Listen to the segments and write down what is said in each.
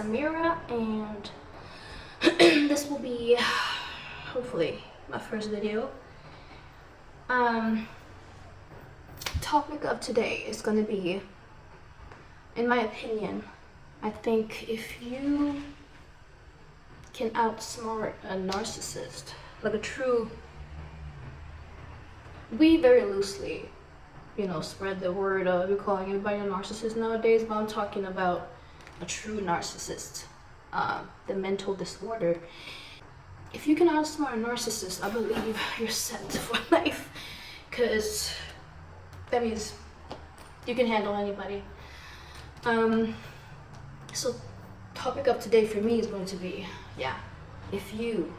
Samira, and this will be hopefully my first video. Topic of today is going to be, in my opinion, I think if you can outsmart a narcissist, like a true, we very loosely, spread the word of you're calling everybody a narcissist nowadays, but I'm talking about a true narcissist, the mental disorder. If you can outsmart a narcissist, I believe you're set for life, because that means you can handle anybody. So topic of today for me is going to be, if you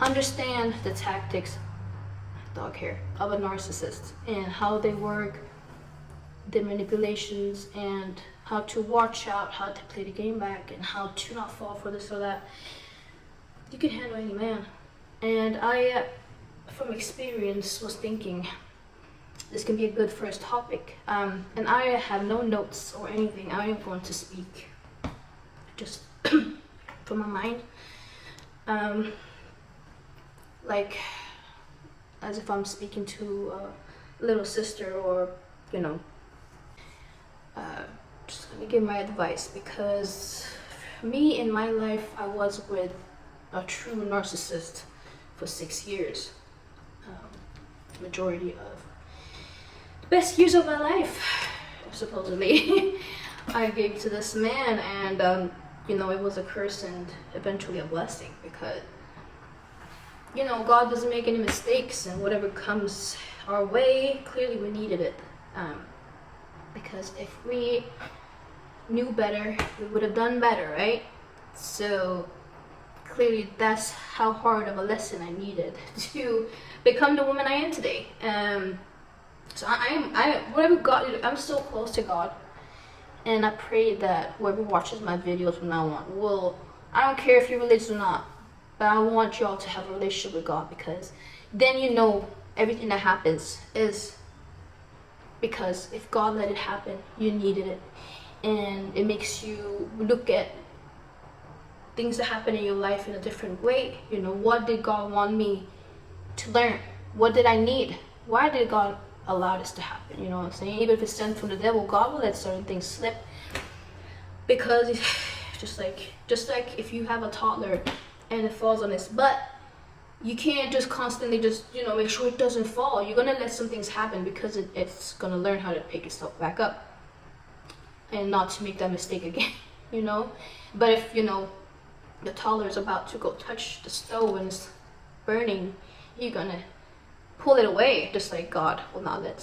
understand the tactics, dog hair, of a narcissist and how they work, the manipulations, and how to watch out, how to play the game back, and how to not fall for this or that, you can handle any man. And I, from experience, was thinking this can be a good first topic. And I have no notes or anything. I am going to speak just from my mind, like as if I'm speaking to a little sister, or just let me give my advice, because me in my life, I was with a true narcissist for 6 years, majority of the best years of my life, supposedly. I gave to this man, and it was a curse and eventually a blessing, because God doesn't make any mistakes, and whatever comes our way, clearly we needed it, because if we knew better, we would have done better, right? So clearly that's how hard of a lesson I needed to become the woman I am today. So whatever God, I'm so close to God, and I pray that whoever watches my videos from now on I don't care if you're religious or not, but I want y'all to have a relationship with God, because then everything that happens is because if God let it happen, you needed it. And it makes you look at things that happen in your life in a different way. What did God want me to learn? What did I need? Why did God allow this to happen? You know what I'm saying? Even if it's sent from the devil, God will let certain things slip, because just like if you have a toddler and it falls on its butt, you can't just constantly make sure it doesn't fall. You're gonna let some things happen, because it's gonna learn how to pick itself back up and not to make that mistake again. But if the toddler is about to go touch the stove and it's burning, you're gonna pull it away, just like God will not let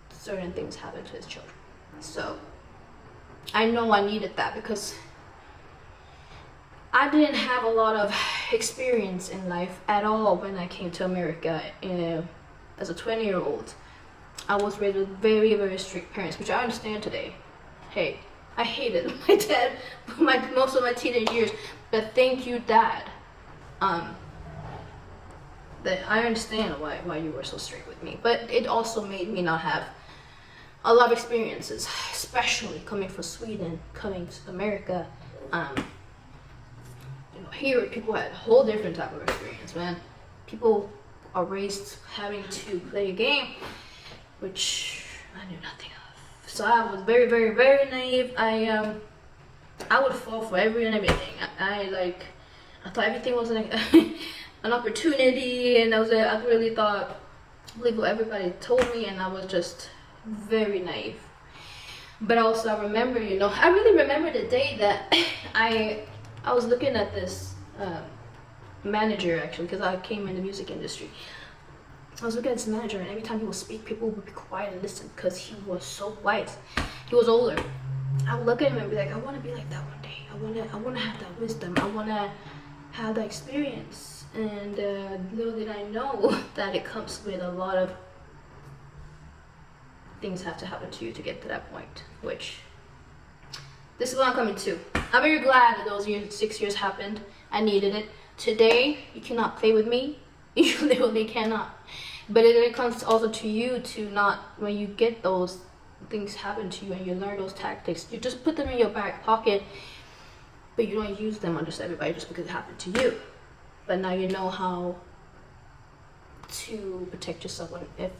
certain things happen to his children. So I know I needed that, because I didn't have a lot of experience in life at all when I came to America. As a 20-year-old, I was raised with very, very strict parents, which I understand today. Hey, I hated my dad for most of my teenage years, but thank you, Dad. That I understand why you were so strict with me, but it also made me not have a lot of experiences, especially coming from Sweden, coming to America. Here people had a whole different type of experience, man. People are raised having to play a game, which I knew nothing of. So I was very, very, very naive. I would fall for every and everything. I thought everything was an opportunity, and I really believed what everybody told me, and I was just very naive. But also I remember, I really remember the day that I was looking at this manager, actually, because I came in the music industry. I was looking at this manager, and every time he would speak, people would be quiet and listen, because he was so wise. He was older. I would look at him and be like, I want to be like that one day. I want to have that wisdom. I want to have that experience. And little did I know that it comes with a lot of things have to happen to you to get to that point, which this is what I'm coming to. I'm very glad that those 6 years happened. I needed it. Today, you cannot play with me. You literally cannot. But it comes also to you to not, when you get those things happen to you and you learn those tactics, you just put them in your back pocket but you don't use them on just everybody just because it happened to you. But now you know how to protect yourself if,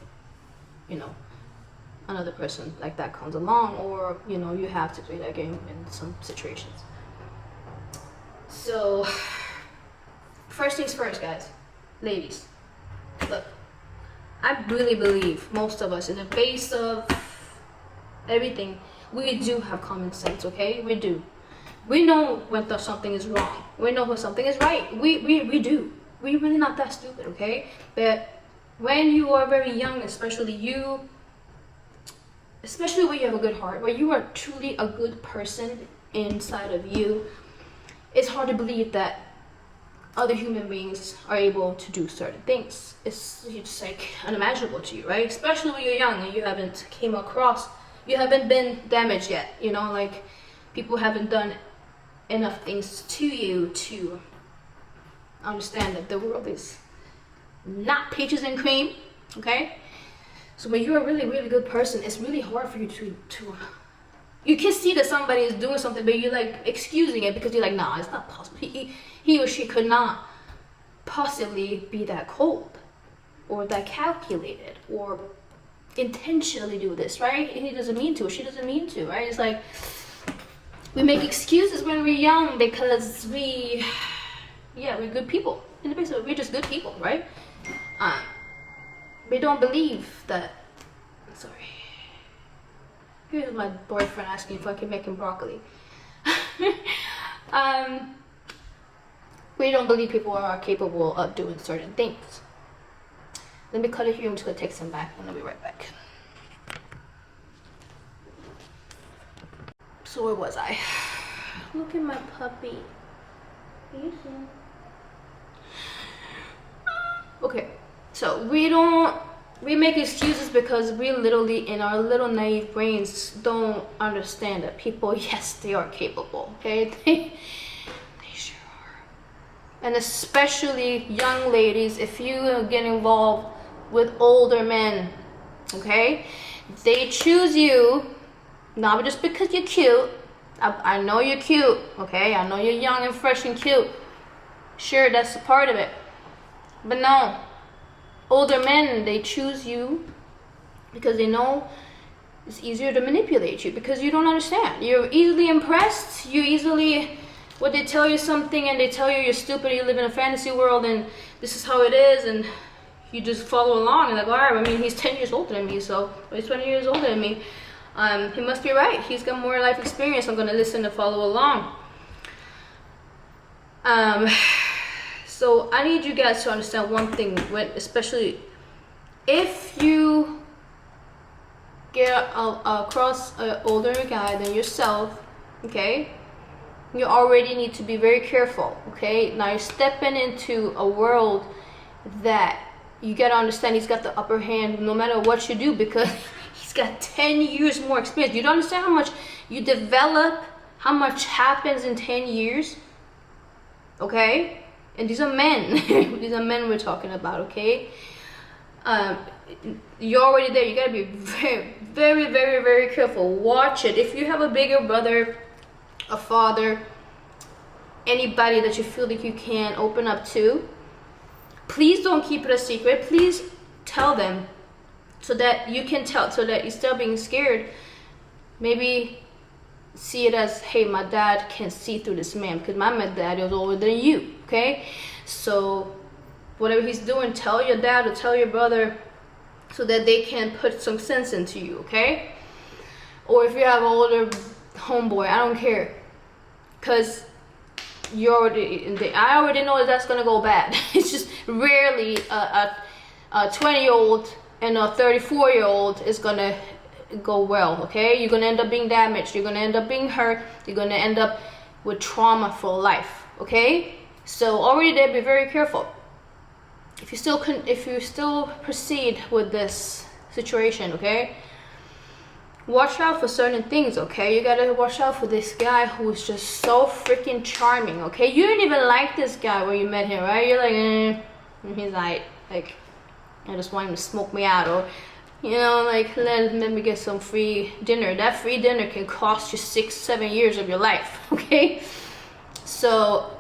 you know, another person like that comes along, or, you know, you have to play that game in some situations. So, first things first, guys, ladies, look, I really believe most of us, in the base of everything, we do have common sense, okay? We do. We know when something is wrong. We know when something is right. We do. We're really not that stupid, okay? But when you are very young, especially when you have a good heart, when you are truly a good person inside of you, it's hard to believe that other human beings are able to do certain things. It's just like unimaginable to you, right? Especially when you're young and you haven't been damaged yet, you know, like people haven't done enough things to you to understand that the world is not peaches and cream, okay? So when you're a really, really good person, it's really hard for you to you can see that somebody is doing something, but you're like excusing it because you're like, nah, it's not possible. He or she could not possibly be that cold or that calculated or intentionally do this, right? He doesn't mean to, or she doesn't mean to, right? It's like we make excuses when we're young because we're good people. In the base of it, we're just good people, right? We don't believe that. Sorry. Here's my boyfriend asking if I can make him broccoli. We don't believe people are capable of doing certain things. Let me cut it here. I'm just gonna text him back and I'll be right back. So where was I? Look at my puppy. Okay, so we make excuses because we literally, in our little naive brains, don't understand that people, yes, they are capable, okay? They sure are. And especially young ladies, if you get involved with older men, okay? They choose you, not just because you're cute. I know you're cute, okay? I know you're young and fresh and cute. Sure, that's a part of it. But no, older men, they choose you because they know it's easier to manipulate you because you don't understand. You're easily impressed. When they tell you something and they tell you you're stupid, you live in a fantasy world and this is how it is, and you just follow along and like, all right, I mean, he's 10 years older than me, so he's 20 years older than me. He must be right. He's got more life experience. I'm going to listen and follow along. So I need you guys to understand one thing, especially if you get across an older guy than yourself, okay, you already need to be very careful, okay? Now you're stepping into a world that you gotta understand he's got the upper hand no matter what you do because he's got 10 years more experience. You don't understand how much you develop, how much happens in 10 years, okay? And these are men. These are men we're talking about, okay? You're already there. You gotta be very, very, very, very careful. Watch it. If you have a bigger brother, a father, anybody that you feel like you can open up to, please don't keep it a secret. Please tell them so that you can tell, so that instead of being scared, maybe see it as, hey, my dad can see through this man because my dad is older than you, okay? So whatever he's doing, tell your dad or tell your brother so that they can put some sense into you, okay? Or if you have an older homeboy, I don't care, because I already know that's gonna go bad. It's just rarely a 20-year-old and a 34-year-old is gonna go well, okay? You're gonna end up being damaged, you're gonna end up being hurt, you're gonna end up with trauma for life, okay? So already there, be very careful. If you still proceed with this situation, okay? Watch out for certain things, okay? You gotta watch out for this guy who's just so freaking charming, okay? You didn't even like this guy when you met him, right? You're like, and he's like, I just want him to smoke me out, or, you know, like, let me get some free dinner. That free dinner can cost you 6-7 years of your life, okay? So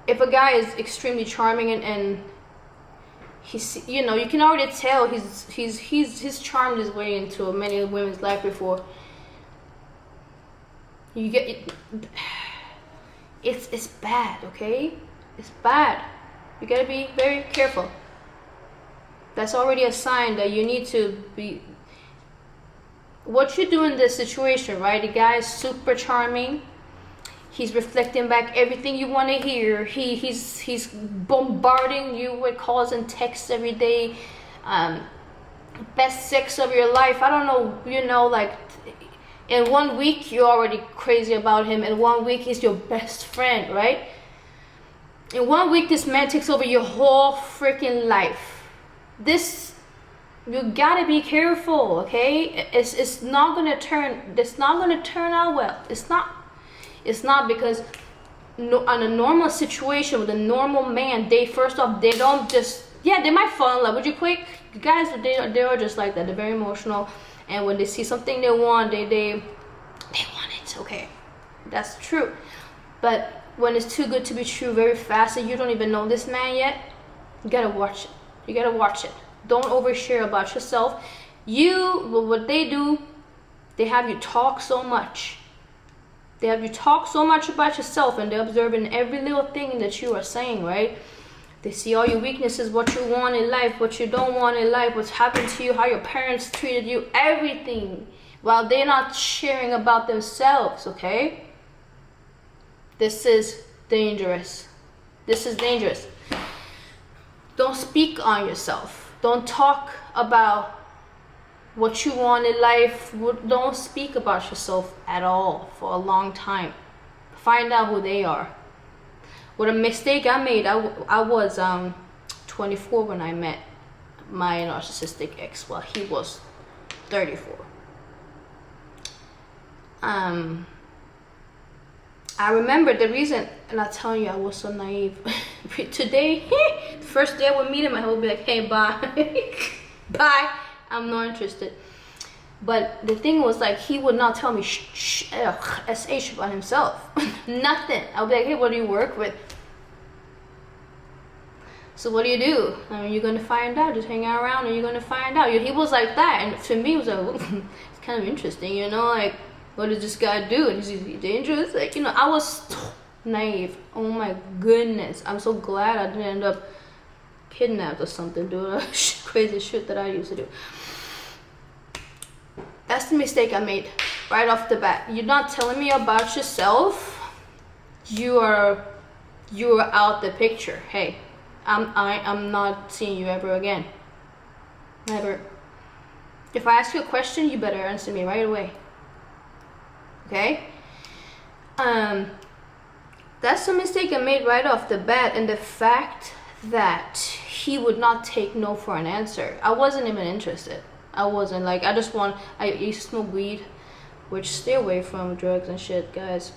if a guy is extremely charming and he's, you know, you can already tell he's charmed his way into many women's life before. You get it, it's bad, okay? It's bad. You gotta be very careful. That's already a sign that you need to be. What you do in this situation, right? The guy is super charming. He's reflecting back everything you want to hear. He's bombarding you with calls and texts every day. Best sex of your life. I don't know, you know, like in 1 week you're already crazy about him. In 1 week he's your best friend, right? In 1 week this man takes over your whole freaking life. This, you gotta be careful, okay? It's not gonna turn out well. It's not because on a normal situation with a normal man, they don't just, yeah, they might fall in love with you quick. Guys, they are just like that. They're very emotional, and when they see something they want, they want it. Okay, that's true. But when it's too good to be true, very fast, and you don't even know this man yet, you gotta watch it. You gotta watch it. Don't overshare about yourself. What they do, they have you talk so much. They have you talk so much about yourself, and they're observing every little thing that you are saying, right? They see all your weaknesses, what you want in life, what you don't want in life, what's happened to you, how your parents treated you, everything, while they're not sharing about themselves, okay? This is dangerous. This is dangerous. Don't speak on yourself. Don't talk about what you want in life. Don't speak about yourself at all for a long time. Find out who they are. What a mistake I made. I was 24 when I met my narcissistic ex. Well, he was 34. I remember the reason, and I'll tell you, I was so naive. Today, the first day I would meet him, I would be like, hey, bye. Bye. I'm not interested. But the thing was, like, he would not tell me SH about himself. Nothing. I would be like, hey, what do you work with? So what do you do? I mean, you're going to find out. Just hang out around and you're going to find out. He was like that. And to me, it was like, it's kind of interesting, you know? Like, what does this guy do? Is he dangerous? Like, you know, I was naive. Oh, my goodness. I'm so glad I didn't end up kidnapped or something, doing crazy shit that I used to do. That's the mistake I made right off the bat. You're not telling me about yourself. You are out the picture. Hey, I'm not seeing you ever again. Never. If I ask you a question, you better answer me right away. Okay? That's the mistake I made right off the bat, and the fact that he would not take no for an answer. I wasn't even interested. I wasn't, like, I used to smoke weed, which stay away from drugs and shit, guys.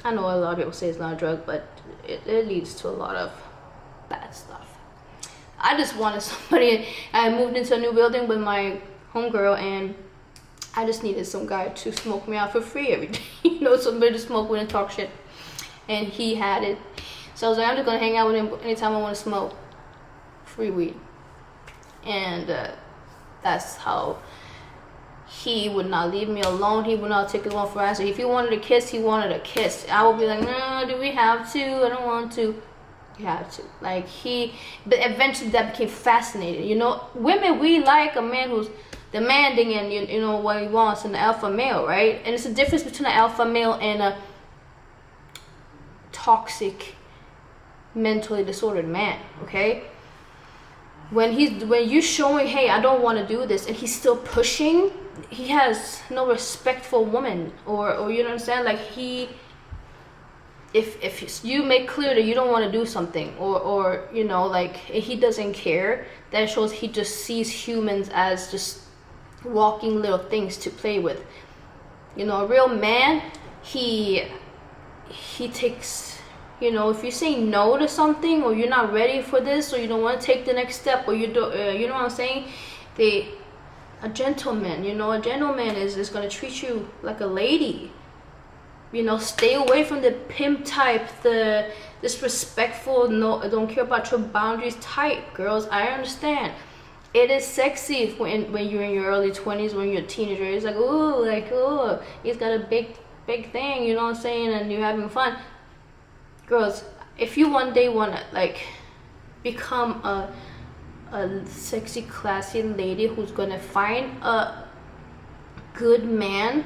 I know a lot of people say it's not a drug, but it leads to a lot of bad stuff. I just wanted somebody. I moved into a new building with my homegirl, and I just needed some guy to smoke me out for free every day. You know, somebody to smoke with and talk shit. And he had it. So I was like, I'm just gonna hang out with him anytime I want to smoke free weed. And that's how he would not leave me alone. He would not take it one for answer. If he wanted a kiss, he wanted a kiss. I would be like, no, do we have to? I don't want to. You have to. Like, but eventually that became fascinating. You know, women, we like a man who's demanding and you know what he wants, an alpha male, right? And it's a difference between an alpha male and a toxic, mentally disordered man, okay? When you're showing, hey, I don't want to do this, and he's still pushing, he has no respect for a woman, or you know what I'm saying? Like, if you make clear that you don't want to do something, or you know, like, he doesn't care, that shows he just sees humans as just walking little things to play with. You know, a real man, he takes, you know, if you say no to something, or you're not ready for this, or you don't want to take the next step, or you don't, you know what I'm saying? A gentleman, you know, a gentleman is going to treat you like a lady. You know, stay away from the pimp type, the disrespectful, no, don't care about your boundaries type. Girls, I understand. It is sexy when you're in your early 20s, when you're a teenager. It's like, oh, he's got a big thing, you know what I'm saying, and you're having fun. Girls, if you one day want to like become a sexy, classy lady who's gonna find a good man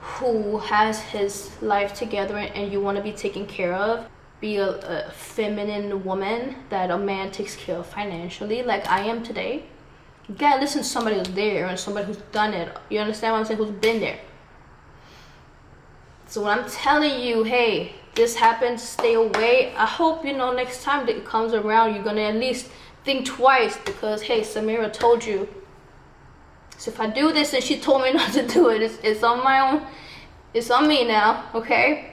who has his life together and you want to be taken care of, be a feminine woman that a man takes care of financially, like I am today, you gotta listen to somebody who's there and somebody who's done it. You understand what I'm saying? Who's been there. So when I'm telling you, hey, this happened, stay away, I hope, you know, next time that it comes around, you're gonna at least think twice, because hey, Samira told you. So if I do this and she told me not to do it, it's on my own, it's on me now, okay?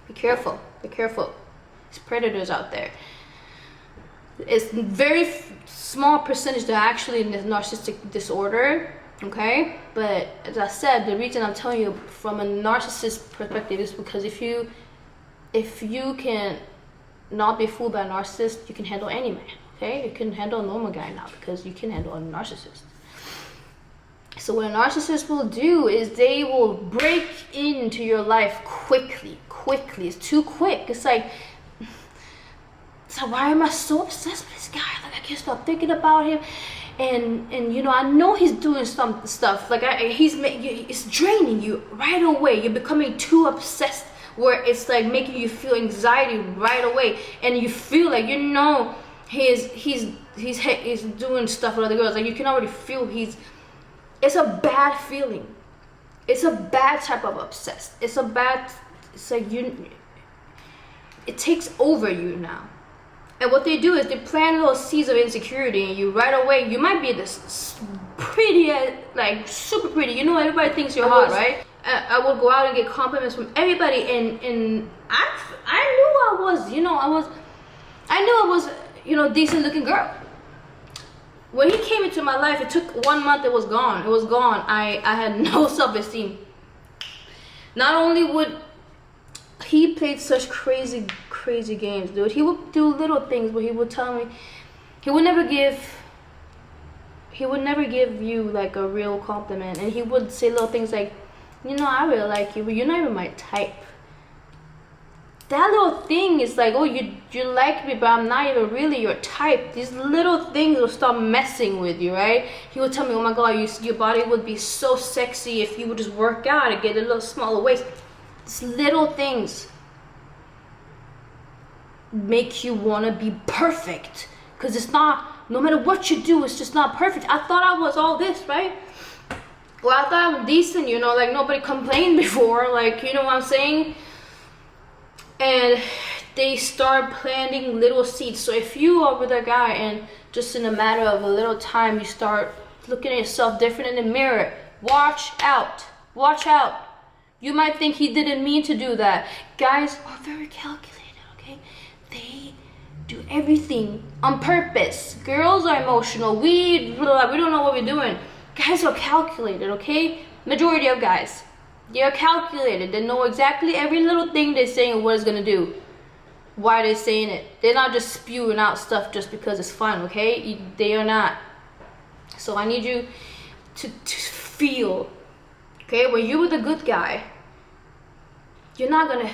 Be careful, be careful. There's predators out there. It's very small percentage that are actually in this narcissistic disorder, okay? But as I said, the reason I'm telling you from a narcissist perspective is because if you can not be fooled by a narcissist, you can handle any man, okay? You can handle a normal guy now because you can handle a narcissist. So what a narcissist will do is they will break into your life quickly. It's too quick. It's like, why am I so obsessed with this guy? Like, I can't stop thinking about him. And you know, I know he's doing some stuff. Like, it's draining you right away. You're becoming too obsessed, where it's like making you feel anxiety right away. And you feel like, you know, he's doing stuff with other girls. Like, you can already feel it's a bad feeling. It's a bad type of obsessed. It's like it takes over you now. And what they do is they plant little seeds of insecurity in you right away. You might be this pretty, like super pretty. You know, everybody thinks you're hot, right? I would go out and get compliments from everybody, and I knew I was, you know, decent looking girl. When he came into my life, it took 1 month, it was gone. I had no self-esteem. Not only would he played such crazy games, dude. He would do little things where he would tell me, he would never give you like a real compliment, and he would say little things like, you know, I really like you, but you're not even my type. That little thing is like, oh, you like me, but I'm not even really your type. These little things will start messing with you, right? He would tell me, oh my God, your body would be so sexy if you would just work out and get a little smaller waist. These little things make you want to be perfect, because it's not, no matter what you do, it's just not perfect. I thought I was all this, right? Well, I thought I was decent, you know, like nobody complained before, like, you know what I'm saying? And they start planting little seeds. So if you are with a guy and just in a matter of a little time you start looking at yourself different in the mirror, watch out. You might think he didn't mean to do that. Guys are very calculated, okay? They do everything on purpose. Girls are emotional. We don't know what we're doing. Guys are calculated, okay? Majority of guys. They're calculated. They know exactly every little thing they're saying and what it's gonna do. Why they're saying it. They're not just spewing out stuff just because it's fun, okay? They are not. So I need you to feel, okay? When you're with a good guy, you're gonna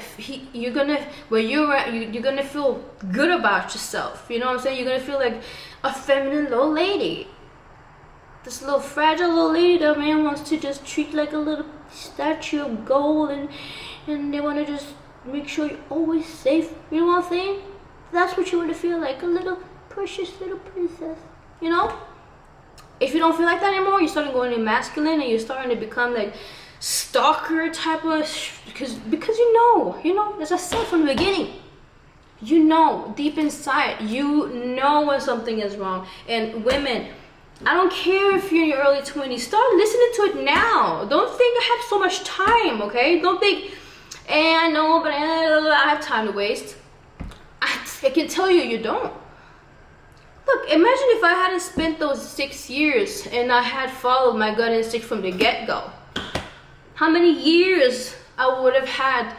feel good about yourself. You know what I'm saying? You're gonna feel like a feminine little lady. This little fragile little lady that man wants to just treat like a little statue of gold, and they want to just make sure you're always safe. You know what I'm saying? That's what you want to feel like, a little precious little princess. You know? If you don't feel like that anymore, you're starting going masculine, and you're starting to become like stalker type of, because you know, as I said from the beginning, you know, deep inside, you know when something is wrong. And women, I don't care if you're in your early 20s, start listening to it now. Don't think I have so much time, okay? Don't think, I know, but I have time to waste. I can tell you, you don't. Look, imagine if I hadn't spent those 6 years and I had followed my gut instinct from the get-go. How many years I would have had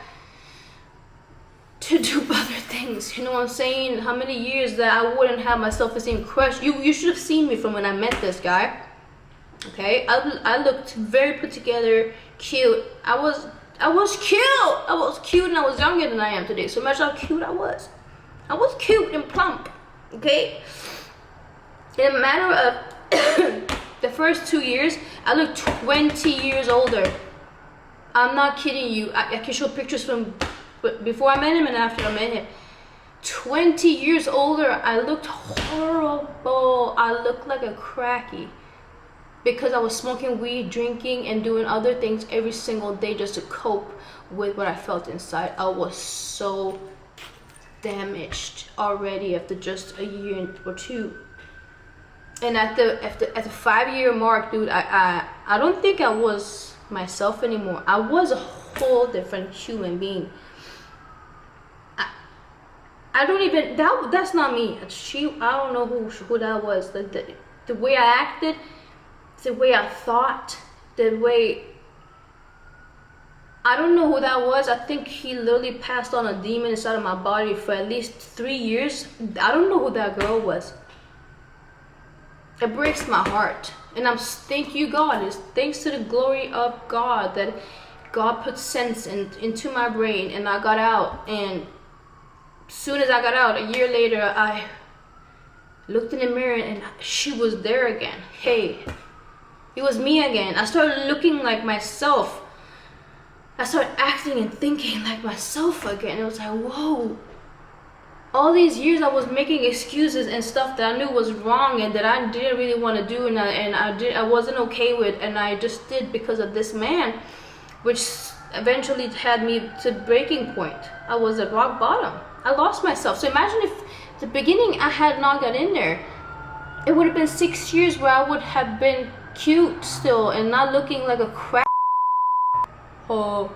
to do other things. You know what I'm saying? How many years that I wouldn't have my self-esteem crushed. You should have seen me from when I met this guy. Okay, I looked very put together, cute. I was cute. I was cute, and I was younger than I am today. So imagine how cute I was. I was cute and plump. Okay, in a matter of the first 2 years, I looked 20 years older. I'm not kidding you. I can show pictures from before I met him and after I met him. 20 years older. I looked horrible. I looked like a cracky. Because I was smoking weed, drinking, and doing other things every single day just to cope with what I felt inside. I was so damaged already after just a year or two. And at the 5-year mark, dude, I don't think I was myself anymore. I was a whole different human being. I don't even, that's not me. I don't know who that was. The way I acted, the way I thought, the way, I don't know who that was. I think he literally passed on a demon inside of my body for at least 3 years. I don't know who that girl was. It breaks my heart. And thank you, God. It's thanks to the glory of God that God put sense into my brain, and I got out. And as soon as I got out, a year later, I looked in the mirror and she was there again. Hey. It was me again. I started looking like myself. I started acting and thinking like myself again. It was like, whoa. All these years I was making excuses and stuff that I knew was wrong and that I didn't really want to do, and I wasn't okay with, and I just did because of this man, which eventually had me to breaking point. I was at rock bottom. I lost myself. So imagine if at the beginning I had not got in there. It would have been 6 years where I would have been cute still and not looking like a crap. Oh,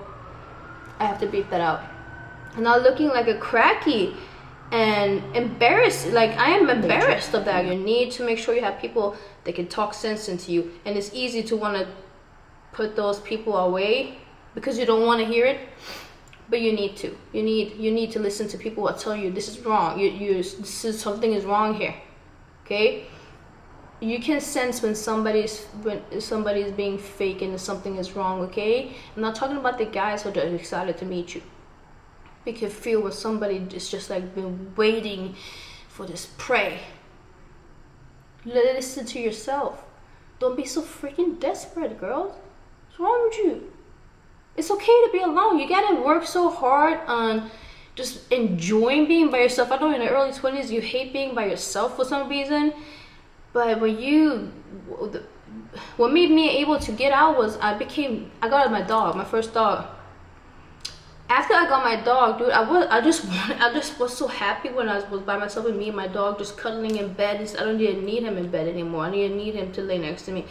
I have to beep that out. And not looking like a cracky and embarrassed. Like, I am embarrassed of that. You need to make sure you have people that can talk sense into you, and it's easy to want to put those people away because you don't want to hear it, but you need to. You need to listen to people who tell you this is wrong. Something is wrong here. Okay. You can sense when somebody's being fake and something is wrong, okay? I'm not talking about the guys who are excited to meet you. You can feel when somebody is just like been waiting for this prey. Listen to yourself. Don't be so freaking desperate, girls. What's wrong with you? It's okay to be alone. You gotta work so hard on just enjoying being by yourself. I know in the early 20s you hate being by yourself for some reason. But what made me able to get out was I got my dog, my first dog. After I got my dog, dude, I just was so happy when I was by myself with me and my dog just cuddling in bed. I don't even need him in bed anymore. I didn't need him to lay next to me.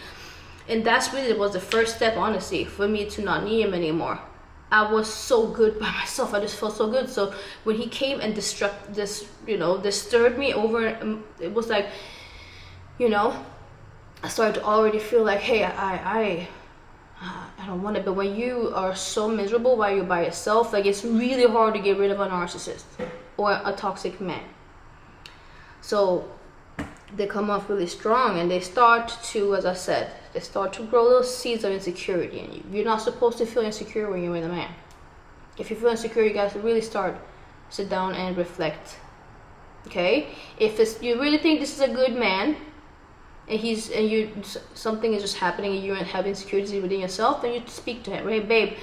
And that's really was the first step, honestly, for me to not need him anymore. I was so good by myself. I just felt so good. So when he came and disturbed me over, it was like, I started to already feel like, hey, I don't want it. But when you are so miserable while you're by yourself, like, it's really hard to get rid of a narcissist or a toxic man. So they come off really strong, and they start to, as I said, they start to grow those seeds of insecurity in you. You're not supposed to feel insecure when you're with a man. If you feel insecure, you guys really sit down and reflect. Okay? If you really think this is a good man, and something is just happening and you're having insecurities within yourself, then you speak to him. Hey, babe,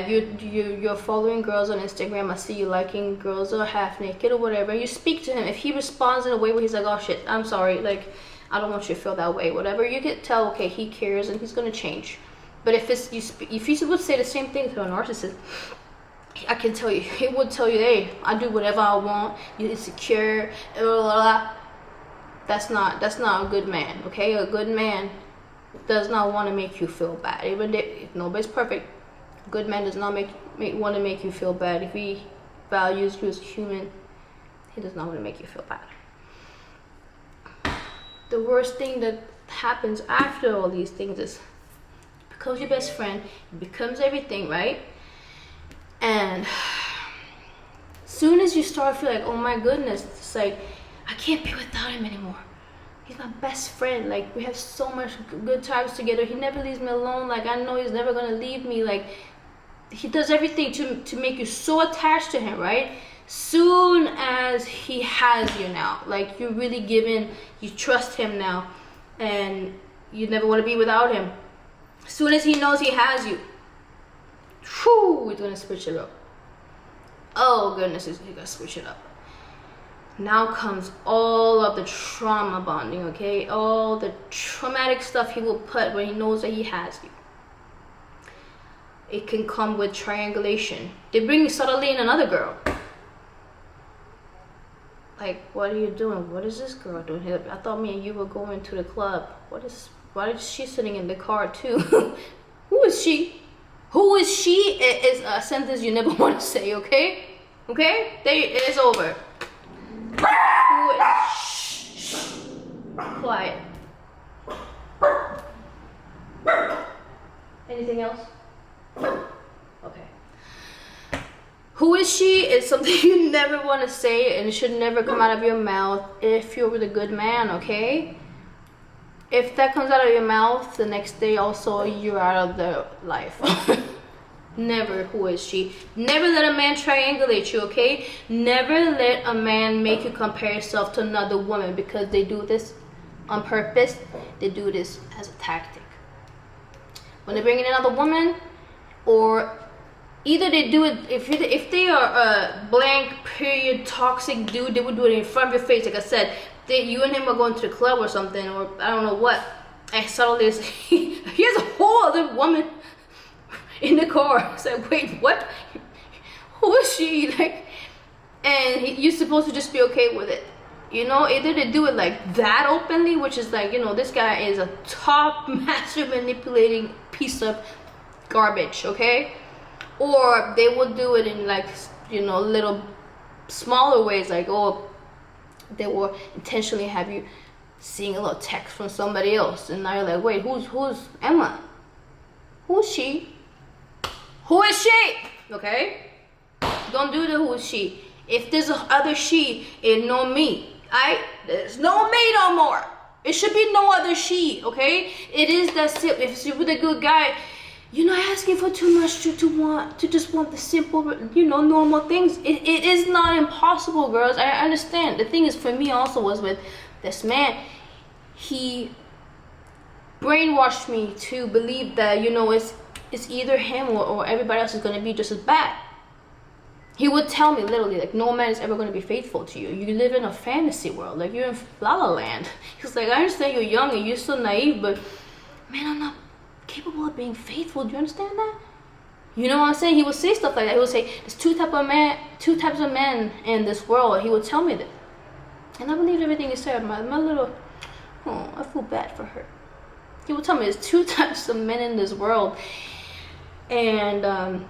you're following girls on Instagram. I see you liking girls that are half naked or whatever. You speak to him. If he responds in a way where he's like, oh shit, I'm sorry, like, I don't want you to feel that way, whatever, you can tell, okay, he cares and he's gonna change. But if you would say the same thing to a narcissist, I can tell you, he would tell you, hey, I do whatever I want, you're insecure, blah, blah, blah. That's not a good man, okay? A good man does not want to make you feel bad. Even if nobody's perfect, a good man does not want to make you feel bad. If he values you as human, he does not want to make you feel bad. The worst thing that happens after all these things is because becomes your best friend, he becomes everything, right? And soon as you start feeling like, oh my goodness, it's like, I can't be without him anymore. He's my best friend. Like, we have so much good times together. He never leaves me alone. Like, I know he's never gonna leave me. Like, he does everything to make you so attached to him, right? Soon as he has you now, like, you're really giving, you trust him now, and you never want to be without him. Soon as he knows he has you, whew, he's gonna switch it up. Oh goodness, he's gonna switch it up. Now comes all of the trauma bonding, okay? All the traumatic stuff he will put when he knows that he has you. It can come with triangulation. They bring you suddenly in another girl. Like, what are you doing? What is this girl doing here? I thought me and you were going to the club. Why is she sitting in the car too? Who is she? Who is she is a sentence you never want to say, okay? Okay? It is over. Who is... Shh. Quiet. Anything else? Okay. Who is she is something you never want to say, and it should never come out of your mouth if you're with a good man, okay? If that comes out of your mouth, the next day also you're out of their life. Never, who is she? Never let a man triangulate you, okay? Never let a man make you compare yourself to another woman, because they do this on purpose. They do this as a tactic. When they bring in another woman, or either they do it, if they are a blank period toxic dude, they would do it in front of your face. Like I said, you and him are going to the club or something, or I don't know what, and suddenly he has a whole other woman in the car. It's like, wait, what? Who is she? Like, and you're supposed to just be okay with it. You know, either they do it like that openly, which is like, you know, this guy is a top master manipulating piece of garbage, okay? Or they will do it in, like, you know, little smaller ways, like, oh, they will intentionally have you seeing a little text from somebody else, and now you're like, wait, who's Emma? Who's she? Who is she? Okay? Don't do the who is she. If there's a other she, it no me. There's no me no more. It should be no other she, okay? It is that simple. If you're with a good guy, you're not asking for too much to just want the simple, you know, normal things. It is not impossible, girls. I understand. The thing is, for me also was with this man, he brainwashed me to believe that, you know, it's either him or everybody else is going to be just as bad. He would tell me literally, like, no man is ever going to be faithful to you. You live in a fantasy world. Like, you're in La La Land. He's like, I understand you're young and you're so naive, but man, I'm not capable of being faithful. Do you understand that? You know what I'm saying? He would say stuff like that. He would say, there's two types of men in this world. He would tell me that. And I believed everything he said. My little, oh, I feel bad for her. He would tell me there's two types of men in this world. And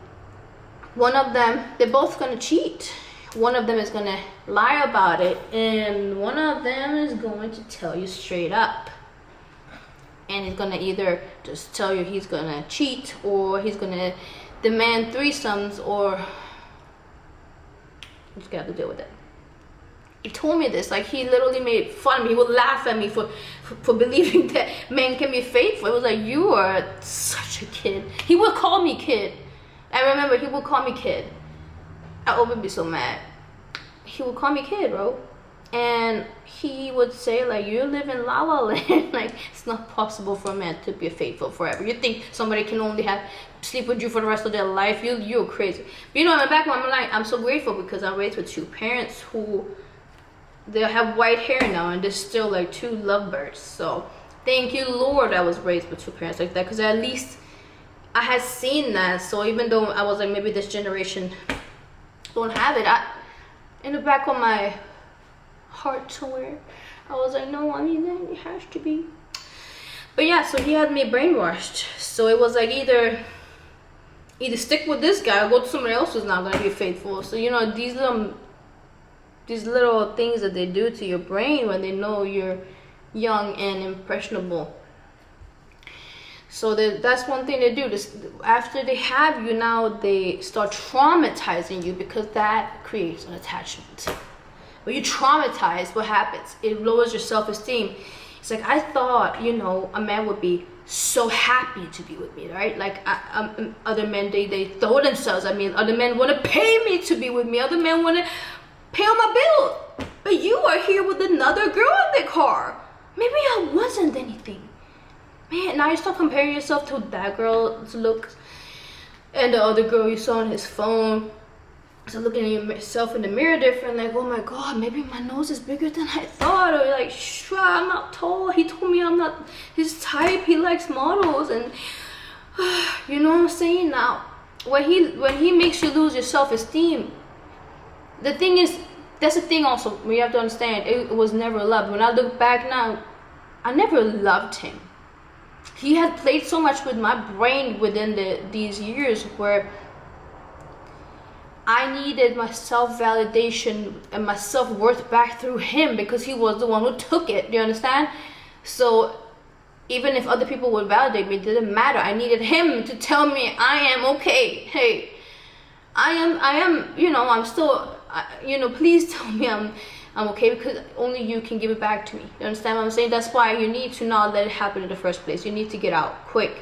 one of them, they're both gonna cheat. One of them is gonna lie about it, and one of them is going to tell you straight up. And he's gonna either just tell you he's gonna cheat, or he's gonna demand threesomes, or you just gotta deal with it. He told me this, like, he literally made fun of me. He would laugh at me for believing that men can be faithful. It was like, you are such a kid. He would call me kid. I remember he would call me kid. I would be so mad. He would call me kid, bro. And he would say, like, you live in La La Land. Like, it's not possible for a man to be faithful forever. You think somebody can only sleep with you for the rest of their life? You're crazy. But, you know, in the back of my mind, I'm so grateful because I'm raised with two parents who, they have white hair now, and they're still like two lovebirds. So thank you, Lord, I was raised with two parents like that, because at least I had seen that. So even though I was like, maybe this generation don't have it, in the back of my heart somewhere, I was like, no, I mean, it has to be. But yeah, so he had me brainwashed. So it was like, either stick with this guy or go to somebody else who's not going to be faithful. So, you know, these little things that they do to your brain when they know you're young and impressionable. So that's one thing they do. This, after they have you, now they start traumatizing you, because that creates an attachment. When you traumatize, what happens? It lowers your self-esteem. It's like, I thought, a man would be so happy to be with me, right? Like other men, they throw themselves. I mean, other men want to pay me to be with me. Other men want to pay all my bills. But you are here with another girl in the car. Maybe I wasn't anything. Man, now you start comparing yourself to that girl's looks and the other girl you saw on his phone. So looking at yourself in the mirror different, like, oh my god, maybe my nose is bigger than I thought. Or like, sure, I'm not tall. He told me I'm not his type. He likes models, and you know what I'm saying? Now, when he makes you lose your self-esteem, the thing is, that's the thing also, we have to understand, it was never love. When I look back now, I never loved him. He had played so much with my brain within these years, where I needed my self-validation and my self-worth back through him, because he was the one who took it. Do you understand? So even if other people would validate me, it didn't matter. I needed him to tell me I am okay. Hey, I am, I'm still, please tell me I'm okay, because only you can give it back to me. You understand what I'm saying? That's why you need to not let it happen in the first place. You need to get out quick.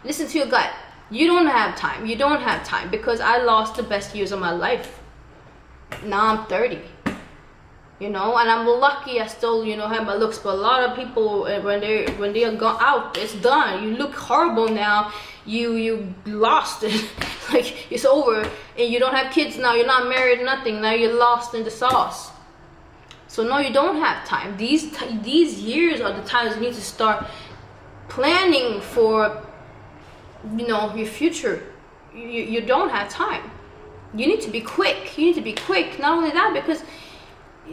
Listen to your gut. You don't have time, because I lost the best years of my life. Now I'm 30, and I'm lucky I still, have my looks. But a lot of people, when they are gone out, it's done. You look horrible now. You lost it. Like, it's over, and you don't have kids now. You're not married, nothing. Now you're lost in the sauce. So no, you don't have time. These years are the times you need to start planning for, your future. You don't have time. You need to be quick. Not only that, because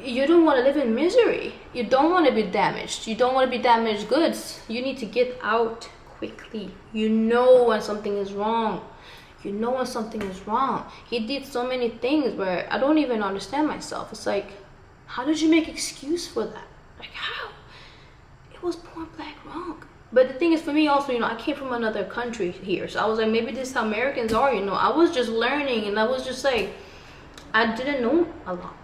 you don't want to live in misery. You don't want to be damaged. You don't want to be damaged goods. You need to get out quickly. You know when something is wrong. He did so many things where I don't even understand myself. It's like, how did you make excuse for that? Like, how? It was point blank wrong. But the thing is, for me also, I came from another country here. So I was like, maybe this is how Americans are, I was just learning, and I was just like, I didn't know a lot,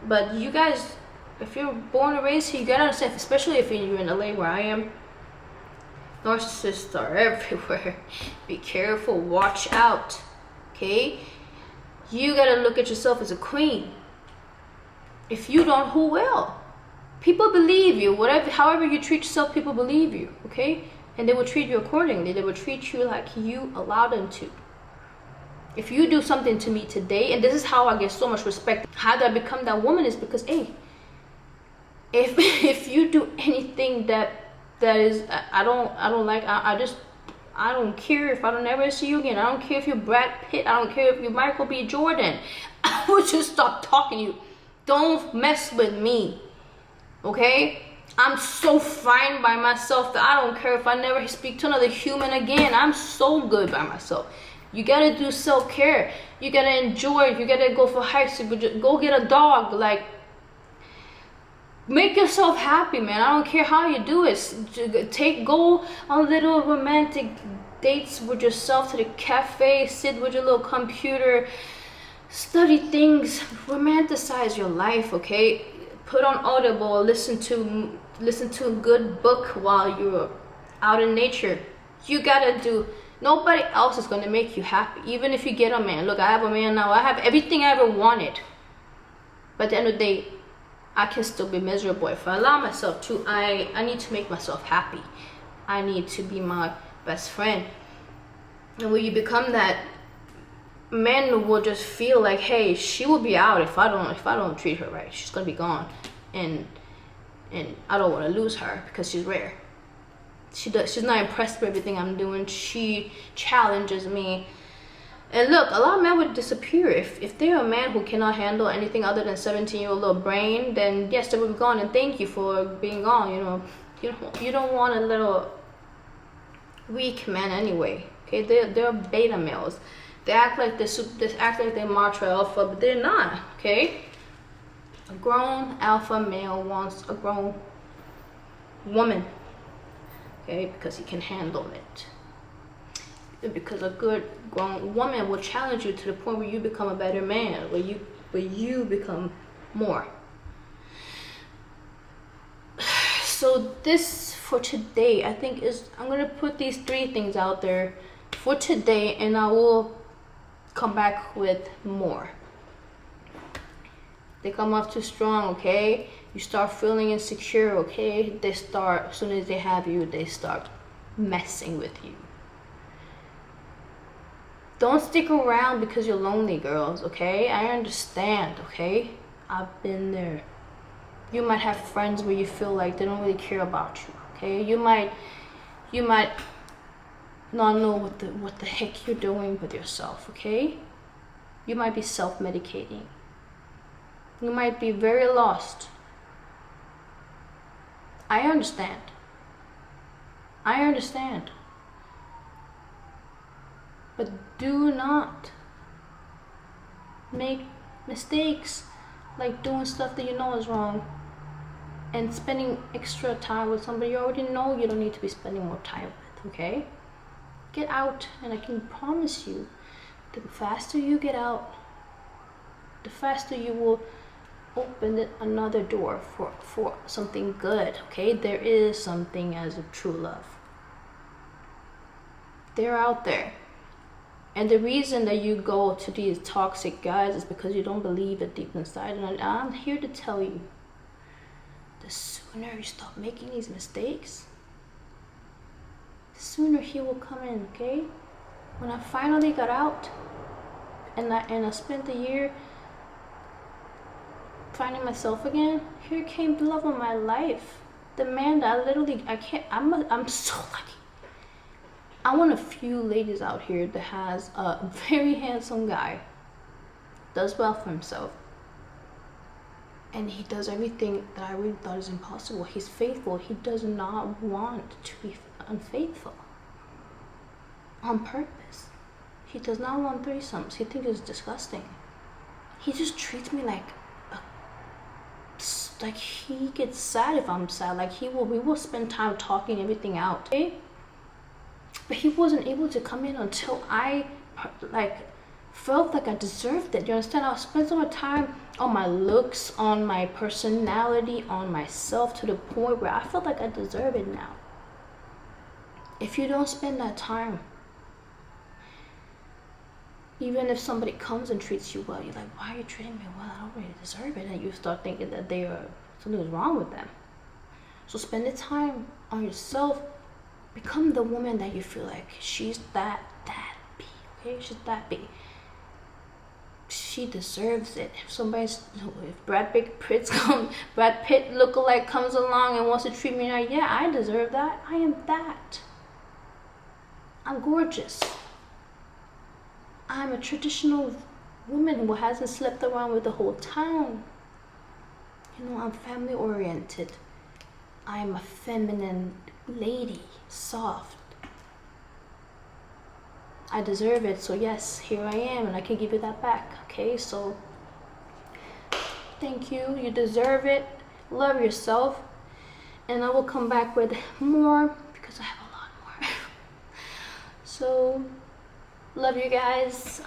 But you guys, if you're born and raised here, you gotta understand, especially if you're in LA where I am, narcissists are everywhere. Be careful, watch out, okay? You gotta look at yourself as a queen. If you don't, who will? People believe you. However you treat yourself, people believe you, okay? And they will treat you accordingly. They will treat you like you allow them to. If you do something to me today, and this is how I get so much respect, how did I become that woman, is because, hey, if you do anything that is, I don't like, I don't care if I don't ever see you again. I don't care if you're Brad Pitt. I don't care if you're Michael B. Jordan. I would just stop talking to you. Don't mess with me. Okay? I'm so fine by myself that I don't care if I never speak to another human again. I'm so good by myself. You gotta do self-care. You gotta enjoy. You gotta go for hikes. Go get a dog. Like, make yourself happy, man. I don't care how you do it. Go on little romantic dates with yourself to the cafe. Sit with your little computer. Study things. Romanticize your life, okay? Put on Audible, listen to a good book while you're out in nature. You gotta do. Nobody else is gonna make you happy. Even if you get a man. Look, I have a man now. I have everything I ever wanted. But at the end of the day, I can still be miserable if I allow myself to. I need to make myself happy. I need to be my best friend. And when you become that, men will just feel like, hey, she will be out if I don't treat her right. She's gonna be gone, and I don't want to lose her because she's rare. She's not impressed with everything I'm doing. She challenges me. And look, a lot of men would disappear if they're a man who cannot handle anything other than 17-year-old little brain. Then yes, they would be gone, and thank you for being gone. You don't want a little weak man anyway. Okay, they're beta males. They act like they march for alpha, but they're not, okay? A grown alpha male wants a grown woman, okay? Because he can handle it. Because a good grown woman will challenge you to the point where you become a better man, where you become more. So this for today, I think I'm gonna put these 3 things out there for today, and I will come back with more. They come off too strong, okay? You start feeling insecure, okay? They start, as soon as they have you, they start messing with you. Don't stick around because you're lonely, girls, okay? I understand, okay? I've been there. You might have friends where you feel like they don't really care about you, okay? You might not know what the heck you're doing with yourself, okay? You might be self-medicating. You might be very lost. I understand. But do not make mistakes like doing stuff that you know is wrong and spending extra time with somebody you already know you don't need to be spending more time with, okay? Get out, and I can promise you, the faster you get out, the faster you will open another door for something good, okay? There is something as a true love. They're out there. And the reason that you go to these toxic guys is because you don't believe it deep inside. And I'm here to tell you, the sooner you stop making these mistakes, the sooner he will come in, okay? When I finally got out, and I spent a year finding myself again, here came the love of my life. The man that I'm so lucky. I'm one of few ladies out here that has a very handsome guy, does well for himself, and he does everything that I really thought is impossible. He's faithful. He does not want to be unfaithful on purpose. He does not want threesomes. He thinks it's disgusting. He just treats me like he gets sad if I'm sad. Like we will spend time talking everything out, okay? But he wasn't able to come in until I felt like I deserved it. You understand? I spent so much time on my looks, on my personality, on myself, to the point where I felt like I deserve it now. If you don't spend that time, even if somebody comes and treats you well, you're like, why are you treating me well? I don't really deserve it. And you start thinking that something is wrong with them. So spend the time on yourself. Become the woman that you feel like she's that B, okay? She's that B. She deserves it. If Brad Pitt lookalike comes along and wants to treat me like, yeah, I deserve that. I am that. I'm gorgeous. I'm a traditional woman who hasn't slept around with the whole town. You know, I'm family oriented. I'm a feminine lady, soft. I deserve it, so yes, here I am, and I can give you that back, okay? So thank you. You deserve it. Love yourself, and I will come back with more because I have a lot more. So love you guys.